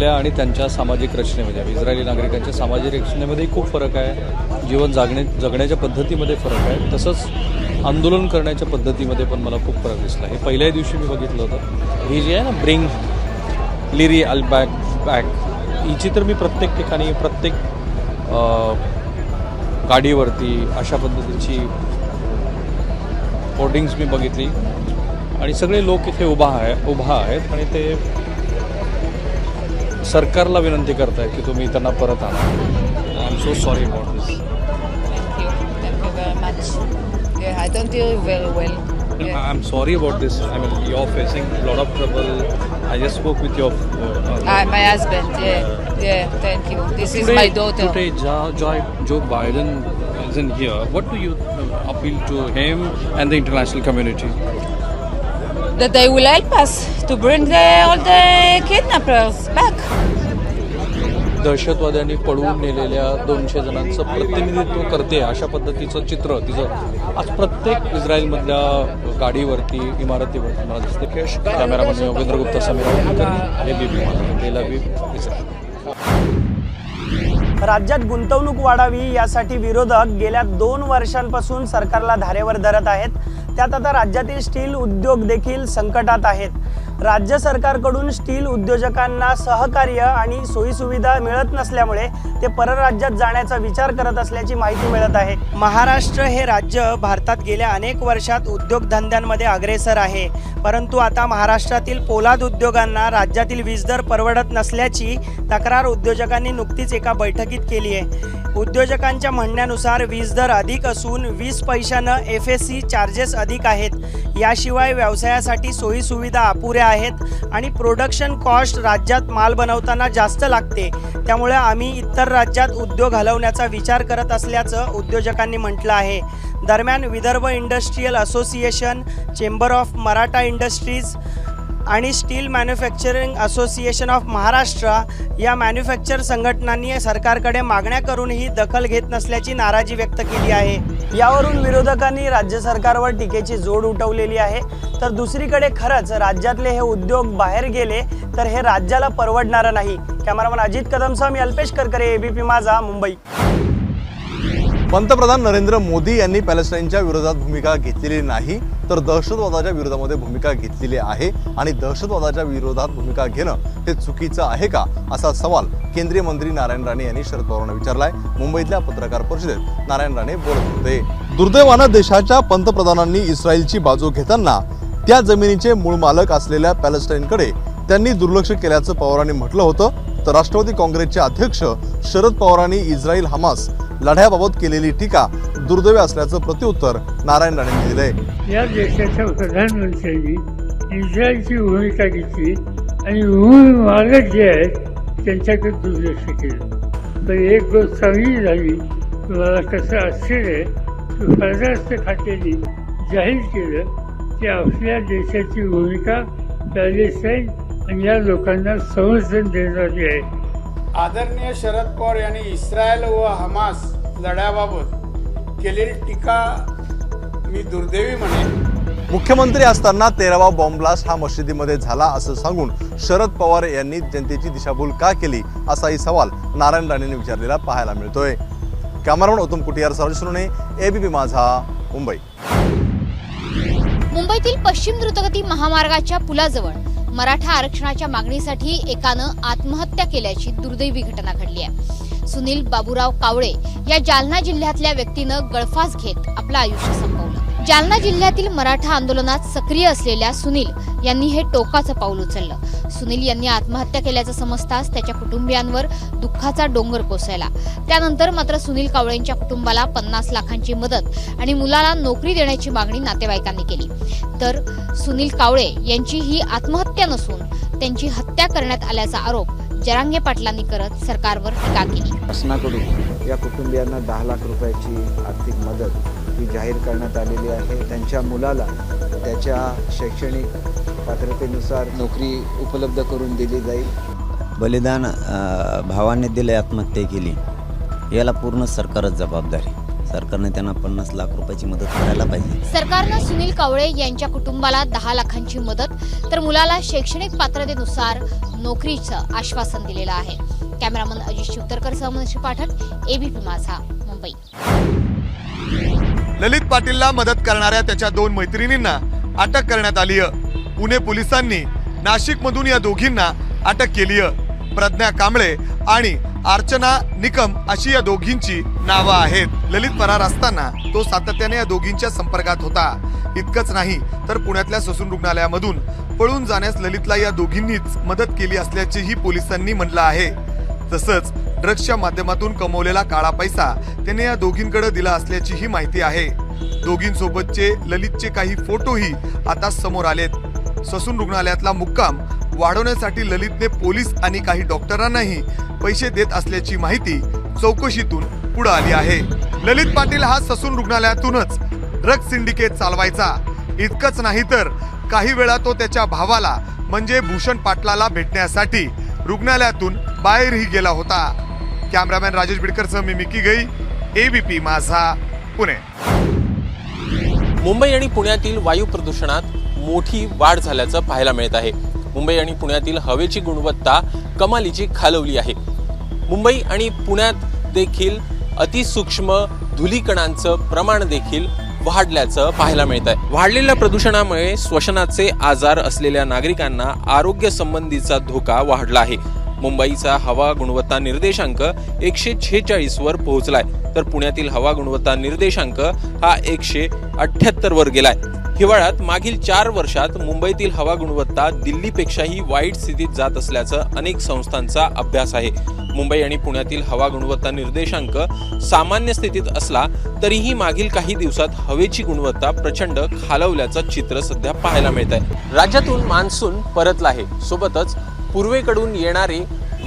आपल्या आणि त्यांच्या सामाजिक रचनेमध्ये, इस्रायली नागरिकांच्या सामाजिक रचनेमध्ये खूप फरक आहे, जीवन जगण्याच्या पद्धतीमध्ये फरक आहे, तसंच आंदोलन करण्याच्या पद्धतीमध्ये पण मला खूप फरक दिसला. हे पहिल्या दिवशी मी बघितलं होतं. ही जी आहे ना ब्रिंग लिरी अल बॅक हिची तर मी प्रत्येक ठिकाणी प्रत्येक गाडीवरती अशा पद्धतीची होर्डिंग्स मी बघितली आणि सगळे लोक इथे उभा आहेत आणि ते सरकारला विनंती करतायत की तुम्ही त्यांना परत आणा. I am so sorry about this. Thank you very much. Yeah, I don't hear you very well. Yeah. I'm sorry about this. I mean, you're facing a lot of trouble. I just spoke with your My husband. Yeah. Thank you. This is my daughter. Today, Joe Biden isn't here. What do you appeal to him and the international community? That they will help us to bring all the kidnappers back. दहशतवाद्यांनी पळवून नेलेल्या 200 जणांचं प्रतिनिधित्व करते अशा पद्धतीचं चित्र तिचं आज प्रत्येक इस्रायलमधल्या गाडीवरती, इमारतीवरती मला दिसते. कॅमेरामन योगेंद्र गुप्ता, समीरा, एबीपी माझा, तेल अवीव, इस्रायल. राज्यात गुंतवणूक वाढावी यासाठी विरोधक गेल्या 2 वर्षांपासून सरकारला धारेवर धरत आहेत. त्यात आता राज्यातील स्टील उद्योग देखील संकटात आहेत. राज्य सरकारकडून स्टील उद्योजकांना सहकार्य आणि सोयीसुविधा मिळत नसल्यामुळे ते परराज्यात जाण्याचा विचार करत असल्याची माहिती मिळत आहे. महाराष्ट्र हे राज्य भारतात गेल्या अनेक वर्षात उद्योगधंद्यांमध्ये अग्रेसर आहे, परंतु आता महाराष्ट्रातील पोलाद उद्योगांना राज्यातील वीज दर परवडत नसल्याची तक्रार उद्योजकांनी नुकतीच एका बैठकीत केली आहे. उद्योजकांच्या म्हणण्यानुसार वीज दर अधिक असून 20 पैशानं FSC चार्जेस अधिक आहेत. याशिवाय व्यवसायासाठी सोयीसुविधा अपुऱ्या आहेत आणि प्रोडक्शन कॉस्ट राज्यात माल बनवताना जास्त लागते. त्यामुळे आम्ही इतर राज्यात उद्योग हलवण्याचा विचार करत असल्याचं उद्योजकांनी म्हटलं आहे. दरम्यान Vidarbha industrial association, chamber of Maratha industries आणि steel manufacturing association of Maharashtra या मॅन्युफॅक्चर संघटनांनी सरकारकडे मागण्या करूनही दखल घेत नसल्याची नाराजी व्यक्त केली आहे. यावरून विरोधकांनी राज्य सरकारवर टीकेची जोड उठवलेली आहे. तर दुसरीकडे खरंच राज्यातले हे उद्योग बाहेर गेले तर हे राज्याला परवडणारं नाही. कॅमेरामन अजित कदमसह मी अल्पेश करकरे, एबीपी माझा, मुंबई. पंतप्रधान नरेंद्र मोदी यांनी पॅलेस्टाईनच्या विरोधात भूमिका घेतलेली नाही, तर दहशतवादाच्या विरोधामध्ये भूमिका घेतलेली आहे आणि दहशतवादाच्या विरोधात भूमिका घेणं हे चुकीचं आहे का, असा सवाल केंद्रीय मंत्री नारायण राणे यांनी शरद पवारांना विचारलाय. मुंबईतल्या पत्रकार परिषदेत नारायण राणे बोलत होते. दुर्दैवानं देशाच्या पंतप्रधानांनी इस्रायलची बाजू घेताना त्या जमिनीचे मूळ मालक असलेल्या पॅलेस्टाईनकडे त्यांनी दुर्लक्ष केल्याचं पवारांनी म्हटलं होतं. तर राष्ट्रवादी काँग्रेसचे अध्यक्ष शरद पवारांनी इस्रायल हमास लढ्याबाबत केलेली टीका दुर्दैवी असल्याचं प्रत्युत्तर नारायण राणेंनी दिलंय. या देशाच्या प्रधानमंत्र्यांनी इस्रायलची भूमिका घेतली आणि मूळ मालक जे आहेत त्यांच्याकडे दुर्लक्ष केलं. तर एक गोष्ट चांगली झाली, तुम्हाला कसं आश्चर्य आहे, परराष्ट्र खात्याने जाहीर केलं की आपल्या देशाची भूमिका पॅलेस्टाईन आणि या लोकांना संरक्षण देणारी आहे. आदरणीय शरद पवार यांनी इस्रायल व हमास लढ्याबाबत केलेली टीका मी दुर्दैवी म्हणेन. मुख्यमंत्री असताना 13वा बॉम्ब ब्लास्ट हा मशिदीमध्ये झाला असं सांगून शरद पवार यांनी जनतेची दिशाभूल का केली, असाही सवाल नारायण राणेंनी विचारलेला पाहायला मिळतोय. कॅमेरामन उत्तम कुटियार, सरजुने, एबीपी माझा, मुंबई. मुंबईतील पश्चिम द्रुतगती महामार्गाच्या पुलाजवळ मराठा आरक्षणाच्या मागणीसाठी एकानं आत्महत्या केल्याची दुर्दैवी घटना घडली आहे. सुनील बाबूराव कावळे या जालना जिल्ह्यातल्या व्यक्तीनं गळफास घेत आपलं आयुष्य संपवलं. जालना जिल्ह्यातील मराठा आंदोलनात सक्रिय असलेल्या सुनील यांनी हे टोकाचं पाऊल उचललं. सुनील यांनी आत्महत्या केल्याचं समजताच त्याच्या कुटुंबियांवर दुःखाचा डोंगर कोसळला. त्यानंतर मात्र सुनील कावळेंच्या कुटुंबाला 50 लाखांची मदत आणि मुलाला नोकरी देण्याची मागणी नातेवाईकांनी केली. तर सुनील कावळे यांची ही आत्महत्या नसून त्यांची हत्या करण्यात आल्याचा आरोप जरांगे पाटलांनी करत सरकारवर टीका केली. शासनाकडून या कुटुंबियांना 10 लाख रुपयाची आर्थिक मदत ही जाहीर करण्यात आलेली आहे. त्यांच्या मुलाला त्याच्या शैक्षणिक पात्रतेनुसार नोकरी उपलब्ध करून दिली जाईल. बलिदान भावाने दिले, आत्महत्या केली, याला पूर्ण सरकारच जबाबदारी. सरकारने त्यांना 50 लाख रुपयाची मदत करायला पाहिजे. सरकारनं सुनील कावळे यांच्या कुटुंबाला 10 लाखांची मदत तर मुलाला शैक्षणिक पात्रतेनुसार नोकरीचं आश्वासन दिलेलं आहे. कॅमेरामन अजित शिवतरकरसह मनश्री पाठक, एबीपी माझा, मुंबई. ललित पाटीलला मदत करणाऱ्या त्याच्या 2 मैत्रिणींना अटक करण्यात आली आहे. पुणे पोलिसांनी नाशिकमधून या दोघींना अटक केली आहे. प्रज्ञा कांबळे आणि अर्चना निकम अशी या दोघींची नावं आहेत. ललित फरार असताना तो सातत्याने या दोघींच्या संपर्कात होता. इतकंच नाही तर पुण्यातल्या ससून रुग्णालयामधून पळून जाण्यास ललितला या दोघींनीच मदत केली असल्याचेही पोलिसांनी म्हटलं आहे. तसंच ड्रग्सच्या माध्यमातून कमवलेला काळा पैसा त्याने या दोघींकडे दिला असल्याचीही माहिती आहे. दोघींसोबतचे ललितचे काही फोटोही आता समोर आलेत. ससून रुग्णालयातला मुक्काम वाढवण्यासाठी ललितने पोलीस आणि काही डॉक्टरांनाही पैसे देत असल्याची माहिती चौकशीतून पुढे आली आहे. ललित पाटील हा ससून रुग्णालयातूनच ड्रग्ज सिंडिकेट चालवायचा. इतकंच नाही तर काही वेळा तो त्याच्या भावाला म्हणजे भूषण पाटलाला भेटण्यासाठी रुग्णालयातून बाहेरही गेला होता. कॅमेरामॅन राजेश बिडकरसह मी मिकी गई, एबीपी माझा, पुणे. मुंबई आणि पुण्यातील वायू प्रदूषणात मोठी वाढ झाल्याचं पाहायला मिळत आहे. मुंबई आणि पुण्यातील हवेची गुणवत्ता कमालीची खालवली आहे. मुंबई आणि पुण्यात देखील अतिसूक्ष्म धुलीकणांचं प्रमाण देखील वाढल्याचं पाहायला मिळत आहे. वाढलेल्या प्रदूषणामुळे श्वसनाचे आजार असलेल्या नागरिकांना आरोग्य संबंधीचा धोका वाढला आहे. मुंबईचा हवा गुणवत्ता निर्देशांक 146 वर पोहोचलाय तर पुण्यातील हवा गुणवत्ता निर्देशांक हा 178 वर गेलाय. हिवाळ्यात मागील 4 वर्षात मुंबईतील हवा गुणवत्ता दिल्लीपेक्षाही वाईट स्थितीत जात असल्याचं अनेक संस्थांचा अभ्यास आहे. मुंबई आणि पुण्यातील हवा गुणवत्ता निर्देशांक सामान्य स्थितीत असला तरीही मागील काही दिवसात हवेची गुणवत्ता प्रचंड खालवल्याचं चित्र सध्या पाहायला मिळत आहे. राज्यातून मान्सून परतला आहे. सोबतच पूर्वेकडून येणारे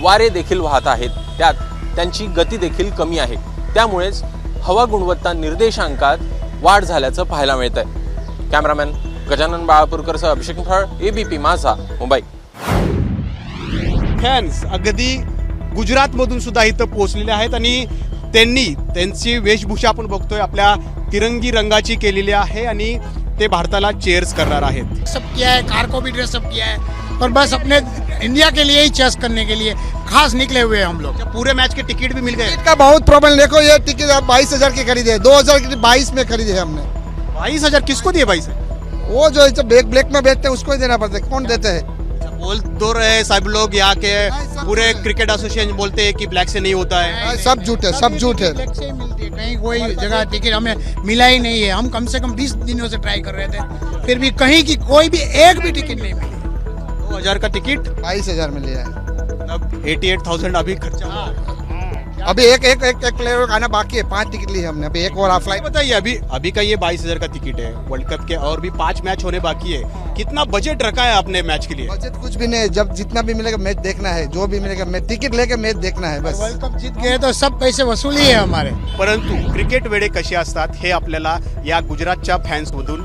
वारे देखील वाहत आहेत. त्यात त्यांची गती देखील कमी आहे. त्यामुळेच हवा गुणवत्ता निर्देशांकात वाढ झाल्याचं पाहायला मिळत आहे. कॅमेरामॅन गजानन बाळापूरकरसह अभिषेक फळ, एबीपी माझा, मुंबई. फॅन्स अगदी गुजरातमधून सुद्धा इथं पोहोचलेले आहेत आणि त्यांची वेशभूषा आपण बघतोय आपल्या तिरंगी रंगाची केलेली आहे आणि ते भारताला चेयर्स करणार आहेत. सब किया है, कार को भी ड्रेसअप किया है और बस अपने इंडिया के लिए ही चेस करने के लिए खास निकले हुए हैं हम लोग. पूरे मैच के टिकट भी मिल गए. टिकट का बहुत प्रॉब्लम. देखो ये टिकट 22,000 की खरीदे, 2022 में खरीदे हमने. 22,000 किसको दिए? 22 वो जो ब्लैक में बेचते हैं उसको ही देना पड़ता है. कौन देते हैं? बोल तो रहे सब लोग यहाँ के पूरे क्रिकेट एसोसिएशन बोलते हैं कि ब्लैक से नहीं होता है. सब झूठ है, सब झूठ है. ब्लैक से ही मिलती है. कहीं कोई जगह टिकट हमें मिला ही नहीं है. हम कम से कम 20 दिनों से ट्राई कर रहे थे, फिर भी कहीं की कोई भी एक भी टिकट नहीं मिली. 2,000 का टिकट 22,000 में लिया है. अब 88,000 अभी खर्चा. अभी एक प्लेयर का आना बाकी है. 5 टिकट ली है हमने. अभी एक और ऑफलाइन. बताइए अभी का ये 22,000 का टिकट है. वर्ल्ड कप के और भी 5 मैच होने बाकी है. कितना बजट रखा है आपने मैच के लिए? बजट कुछ भी नहीं. जब जितना भी मिलेगा मैच देखना है. जो भी मिलेगा मैच टिकट लेके मैच देखना है बस. वर्ल्ड कप जीत गए तो सब पैसे वसूल ही है हमारे. परंतु क्रिकेट वेडे कसे असतात हे आपल्याला या गुजरातच्या फॅन्समधून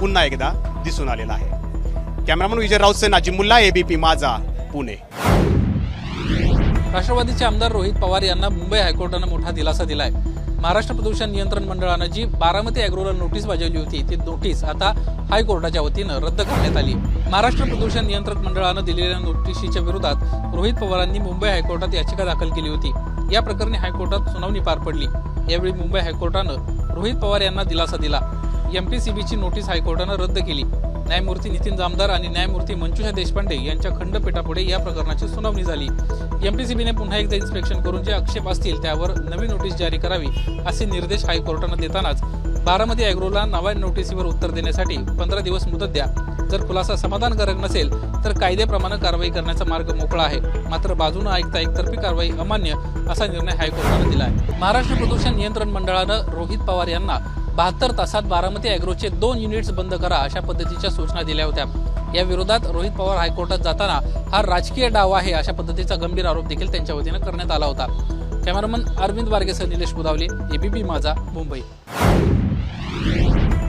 पुन्हा एकदा दिसून आलेलं आहे. कॅमेरामन विजय राऊत, नाजिम मुल्ला, एबीपी माझा, पुणे. राष्ट्रवादीचे आमदार रोहित पवार यांना मुंबई हायकोर्टानं मोठा दिलासा दिलाय. महाराष्ट्र प्रदूषण नियंत्रण मंडळानं जी बारामती अॅग्रोला नोटीस बजावली होती ती नोटीस आता हायकोर्टाच्या वतीनं रद्द करण्यात आली. महाराष्ट्र प्रदूषण नियंत्रक मंडळानं दिलेल्या नोटीशीच्या विरोधात रोहित पवारांनी मुंबई हायकोर्टात याचिका दाखल केली होती. या प्रकरणी हायकोर्टात सुनावणी पार पडली. यावेळी मुंबई हायकोर्टानं रोहित पवार यांना दिलासा दिला. एमपीसीबीची नोटीस हायकोर्टानं रद्द केली. न्यायमूर्ती नितीन जामदार आणि न्यायमूर्ती मंजुषा देशपांडे यांच्या खंडपीठापुढे या प्रकरणाची सुनावणी झाली. एमपीसीबीने पुन्हा एकदा इन्स्पेक्शन करून जे आक्षेप असतील त्यावर नवी नोटीस जारी करावी असे निर्देश हायकोर्टानं देतानाच बारामती अॅग्रोला नव्या नोटीसीवर उत्तर देण्यासाठी 15 दिवस मुदत द्या. जर खुलासा समाधानकारक नसेल तर कायद्याप्रमाणे कारवाई करण्याचा मार्ग मोकळा आहे. मात्र बाजूनं ऐकता एकतर्फी कारवाई अमान्य असा निर्णय हायकोर्टानं दिला आहे. महाराष्ट्र प्रदूषण नियंत्रण मंडळानं रोहित पवार यांना 72 तासात बारामती अॅग्रोचे 2 युनिट्स बंद करा अशा पद्धतीच्या सूचना दिल्या होत्या. या विरोधात रोहित पवार हायकोर्टात जाताना हा राजकीय डाव आहे अशा पद्धतीचा गंभीर आरोप देखील त्यांच्या वतीनं करण्यात आला होता. कॅमेरामन अरविंद वारगेसह निलेश बुधावले, एबीपी माझा, मुंबई.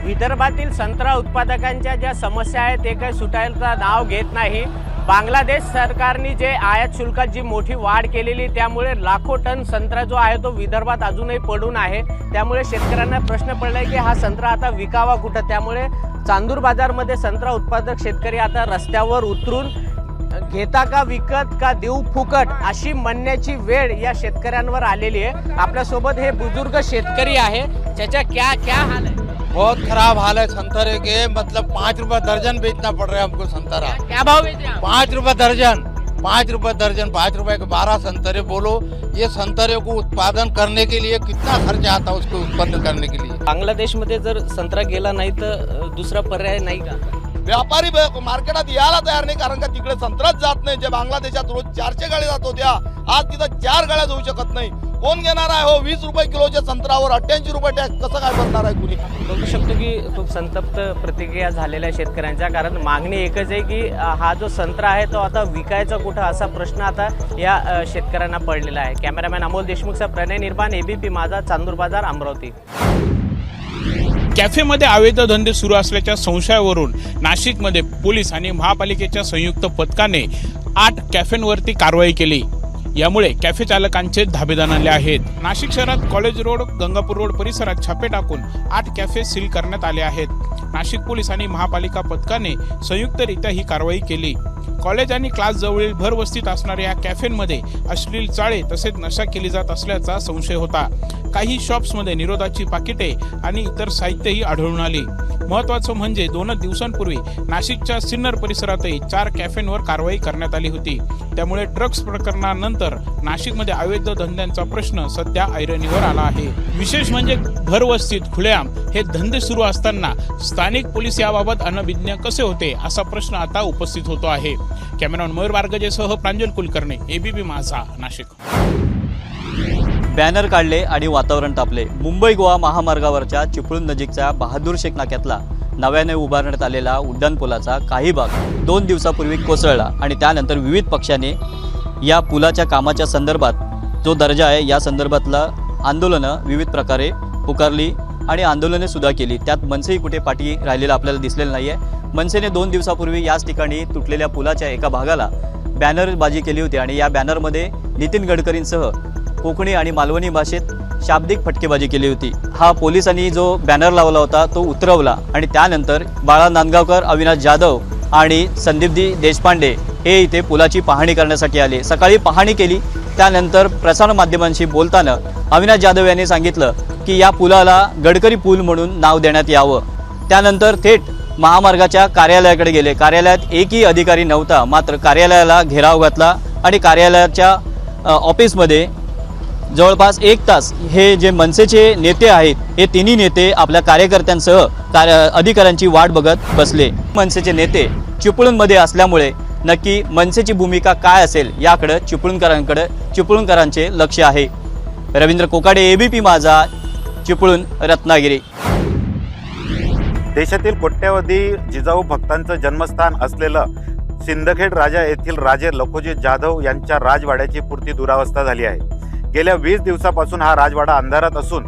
विदर्भातील संत्रा उत्पादकांच्या ज्या समस्या आहेत ते काही सुटायचं नाव घेत नाही. बांगलादेश सरकारने जे आयात शुल्कात जी मोठी वाढ केलेली त्यामुळे लाखो टन संत्रा जो आहे तो विदर्भात अजूनही पडून आहे। त्यामुळे शेतकऱ्यांना प्रश्न पडलाय की हा संत्रा आता विकावा कुठं। त्यामुळे चांदूर बाजारमध्ये संत्रा उत्पादक शेतकरी आता रस्त्यावर उतरून घेता का विकत का देऊ फुकट अशी म्हणण्याची वेळ या शेतकऱ्यांवर आलेली आहे। आपल्यासोबत हे बुजुर्ग शेतकरी आहे, त्याच्या क्या हाल है? बहुत खराब हाल है संतरे के, मतलब 5 रुपए दर्जन बेचना पड़ रहा है हमको संतरा। क्या भाव बेच रहे हैं? 5 रुपए दर्जन, 5 रुपए दर्जन, 5 रुपए के 12 संतरे। बोलो ये संतरे को उत्पादन करने के लिए कितना खर्चा आता है उसको उत्पन्न करने के लिए। बांगलादेशमध्ये जर संत्रा गेला नाही तर दुसरा पर्याय नाही का? व्यापारी मार्केटात यायला तयार नाही, कारण का तिकडे संत्राच जात नाही। जे बांगलादेशात रोज 400 गाड्या जात होत्या, आज तिथं 4 गाड्या जाऊ शकत नाही। कोण घेणार आहे हो 20 रुपये किलोच्या संत्र्यावर 88 रुपये टॅक्स कसं काय भरणार आहे कुणी? बघू शकतो की खूप संतप्त प्रतिक्रिया झालेल्या शेतकऱ्यांच्या, कारण मागणी एकच आहे की हा जो संत्रा आहे तो आता विकायचा कुठं असा प्रश्न आता या शेतकऱ्यांना पडलेला आहे। कॅमेरामॅन अमोल देशमुखचा प्रणय निर्माण, एबीपी माझा, चांदूर बाजार, अमरावती। कॅफेमध्ये अवैध धंदे सुरू असल्याच्या संशयावरून नाशिकमध्ये पोलीस आणि महापालिकेच्या संयुक्त पथकाने 8 कॅफेंवरती कारवाई केली। यामुळे कॅफे चालकांचे धाबे दणाणले आहेत। नाशिक शहरात कॉलेज रोड, गंगापूर रोड परिसरात छापे टाकून 8 कॅफे सील करण्यात आले आहेत। नाशिक पोलीस आणि महापालिका पथकाने संयुक्तरित्या ही कारवाई केली। कॉलेज आणि क्लास जवळील भरवस्तीत असणाऱ्या या कॅफेंमध्ये अश्लील चाळे तसेच नशा केली जात असल्याचा संशय होता। काही शॉप्समध्ये निरोधाची पाकिटे आणि इतर साहित्यही आढळून आली। महत्त्वाचं म्हणजे 2 दिवसांपूर्वी नाशिकच्या सिन्नर परिसरातही 4 कॅफेंवर कारवाई करण्यात आली होती। त्यामुळे ड्रग्ज प्रकरणानंतर नाशिकमध्ये अवैध धंद्यांचा प्रश्न सध्या ऐरणीवर आला आहे। विशेष म्हणजे भरवस्तीत खुलेआम हे धंदे सुरू असताना स्थानिक पोलीस याबाबत अनभिज्ञ कसे होते असा प्रश्न आता उपस्थित होतो आहे। कॅमेरामॅन मयूर बारगजेसह प्रांजल कुलकर्णी, एबीपी माझा, नाशिक। बॅनर काढले आणि वातावरण तापले। मुंबई गोवा महामार्गावरच्या चिपळूण नजीकच्या बहादूर शेख नाक्यातला नव्याने उभारण्यात आलेला उड्डाणपुलाचा काही भाग 2 दिवसापूर्वी कोसळला आणि त्यानंतर विविध पक्षांनी या पुलाच्या कामाच्या संदर्भात जो दर्जा आहे या संदर्भातलं आंदोलनं विविध प्रकारे पुकारली आणि आंदोलने सुद्धा केली। त्यात मनसेही कुठे पाठी राहिलेला आपल्याला दिसलेलं नाही आहे। मनसेने 2 दिवसापूर्वी याच ठिकाणी तुटलेल्या पुलाच्या एका भागाला बॅनरबाजी केली होती आणि या बॅनरमध्ये नितीन गडकरींसह कोकणी आणि मालवणी भाषेत शाब्दिक फटकेबाजी केली होती। हा पोलिसांनी जो बॅनर लावला होता तो उतरवला आणि त्यानंतर बाळा नांदगावकर, अविनाश जाधव आणि संदीपजी देशपांडे हे इथे पुलाची पाहणी करण्यासाठी आले। सकाळी पाहणी केली, त्यानंतर प्रसारमाध्यमांशी बोलताना अविनाश जाधव यांनी सांगितलं की या पुलाला गडकरी पूल म्हणून नाव देण्यात यावं। त्यानंतर थेट महामार्गाच्या कार्यालयाकडे गेले। कार्यालयात एकही अधिकारी नव्हता, मात्र कार्यालयाला घेराव घातला आणि कार्यालयाच्या ऑफिसमध्ये जवळपास 1 तास हे जे मनसेचे नेते आहेत हे तिन्ही नेते आपल्या कार्यकर्त्यांसह अधिकाऱ्यांची वाट बघत बसले। मनसेचे नेते चिपळूणमध्ये असल्यामुळे नक्की मनसेची भूमिका काय असेल याकडे चिपळूणकरांचे लक्ष आहे। रवींद्र कोकाडे, एबीपी माझा, चिपळूण, रत्नागिरी। देशातील कोट्यवधी जिजाऊ भक्तांचं जन्मस्थान असलेलं सिंदखेड राजा येथील राजे लखोजी जाधव यांच्या राजवाड्याची पुरती दुरावस्था झाली आहे। गेल्या 20 दिवसापासून हा राजवाडा अंधारात असून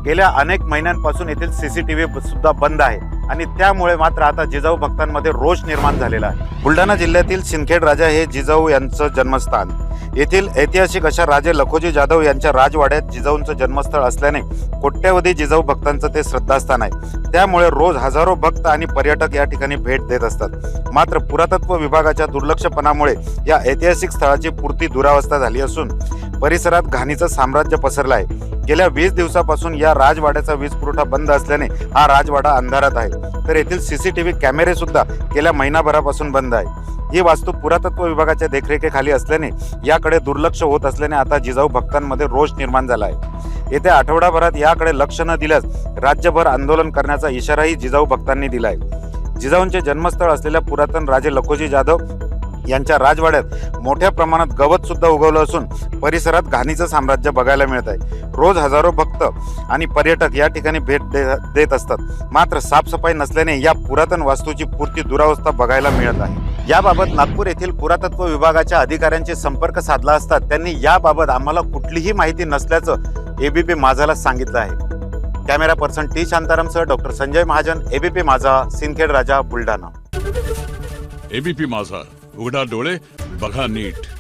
गेल्या अनेक महिन्यांपासून येथील CCTV सुद्धा बंद आहे आणि त्यामुळे मात्र आता जिजाऊ भक्तांमध्ये रोष निर्माण झालेला आहे। बुलढाणा जिल्ह्यातील सिंदखेड राजा हे जिजाऊ यांचं जन्मस्थान, येथील ऐतिहासिक अशा राजे लखोजी जाधव यांच्या राजवाड्यात जिजाऊंचं जन्मस्थळ असल्याने कोट्यवधी जिजाऊ भक्तांचं ते श्रद्धास्थान आहे। त्यामुळे रोज हजारो भक्त आणि पर्यटक या ठिकाणी भेट देत असतात। मात्र पुरातत्व विभागाच्या दुर्लक्षपणामुळे या ऐतिहासिक स्थळाची पुरती दुरावस्था झाली असून परिसरात घाणीचं साम्राज्य पसरलं आहे। गेल्या 20 दिवसापासून या राजवाड्याचा वीज पुरवठा बंद असल्याने हा राजवाडा अंधारात आहे, तर येथील CCTV कॅमेरे सुद्धा गेल्या महिनाभरापासून बंद आहे। ही वास्तू पुरातत्व विभागाच्या देखरेखीखाली असल्याने याकडे दुर्लक्ष होत असल्याने आता जिजाऊ भक्तांमध्ये रोष निर्माण झाला आहे। येत्या आठवडाभरात याकडे लक्ष न दिल्यास राज्यभर आंदोलन करण्याचा इशाराही जिजाऊ भक्तांनी दिला आहे। जिजाऊंचे जन्मस्थळ असलेल्या पुरातन राजे लखोजी जाधव यांच्या राजवाड्यात मोठ्या प्रमाणात गवत सुद्धा उगवलं असून परिसरात घाणीचं साम्राज्य बघायला मिळत आहे। रोज हजारो भक्त आणि पर्यटक या ठिकाणी भेट देत असतात, मात्र साफसफाई नसल्याने या पुरातन वास्तूची पुरती दुरावस्था बघायला मिळत आहे। याबाबत नागपूर येथील पुरातत्व विभागाच्या अधिकाऱ्यांशी संपर्क साधला असता त्यांनी याबाबत आम्हाला कुठलीही माहिती नसल्याचं एबीपी माझाला सांगितलं आहे। कॅमेरा पर्सन टी शांतारामसह डॉक्टर संजय महाजन, एबीपी माझा, सिंदखेड राजा, बुलढाणा। एबीपी माझा, उघडा डोळे बघा नीट.